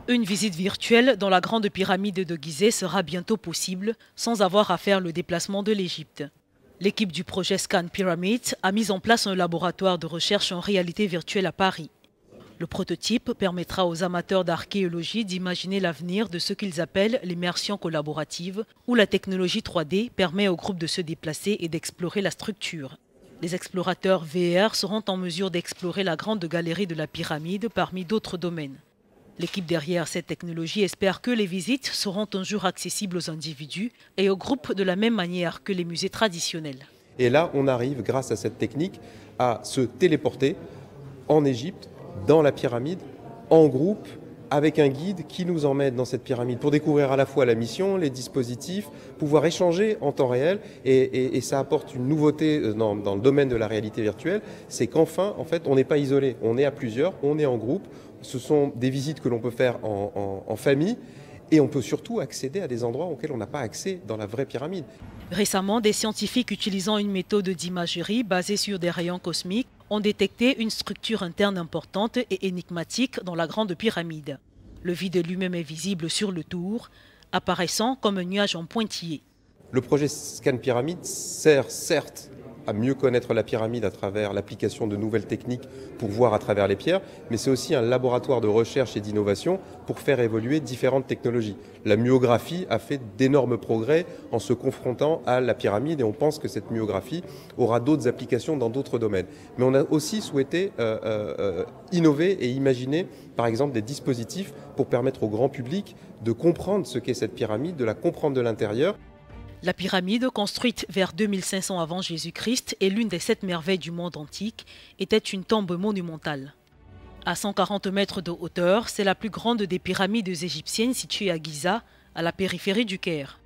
Une visite virtuelle dans la grande pyramide de Gizeh sera bientôt possible sans avoir à faire le déplacement de l'Égypte. L'équipe du projet Scan Pyramid a mis en place un laboratoire de recherche en réalité virtuelle à Paris. Le prototype permettra aux amateurs d'archéologie d'imaginer l'avenir de ce qu'ils appellent l'immersion collaborative, où la technologie 3D permet au groupe de se déplacer et d'explorer la structure. Les explorateurs VR seront en mesure d'explorer la grande galerie de la pyramide parmi d'autres domaines. L'équipe derrière cette technologie espère que les visites seront un jour accessibles aux individus et aux groupes de la même manière que les musées traditionnels. Et là, on arrive, grâce à cette technique, à se téléporter en Égypte, dans la pyramide, en groupe, avec un guide qui nous emmène dans cette pyramide pour découvrir à la fois la mission, les dispositifs, pouvoir échanger en temps réel. Et ça apporte une nouveauté dans le domaine de la réalité virtuelle, c'est qu'enfin, en fait, on n'est pas isolé, on est à plusieurs, on est en groupe. Ce sont des visites que l'on peut faire en famille et on peut surtout accéder à des endroits auxquels on n'a pas accès dans la vraie pyramide. Récemment, des scientifiques utilisant une méthode d'imagerie basée sur des rayons cosmiques ont détecté une structure interne importante et énigmatique dans la grande pyramide. Le vide lui-même est visible sur le tour, apparaissant comme un nuage en pointillé. Le projet Scan Pyramid sert certes à mieux connaître la pyramide à travers l'application de nouvelles techniques pour voir à travers les pierres, mais c'est aussi un laboratoire de recherche et d'innovation pour faire évoluer différentes technologies. La myographie a fait d'énormes progrès en se confrontant à la pyramide et on pense que cette myographie aura d'autres applications dans d'autres domaines. Mais on a aussi souhaité innover et imaginer par exemple des dispositifs pour permettre au grand public de comprendre ce qu'est cette pyramide, de la comprendre de l'intérieur. La pyramide, construite vers 2500 avant Jésus-Christ et l'une des 7 merveilles du monde antique, était une tombe monumentale. À 140 mètres de hauteur, c'est la plus grande des pyramides égyptiennes située à Giza, à la périphérie du Caire.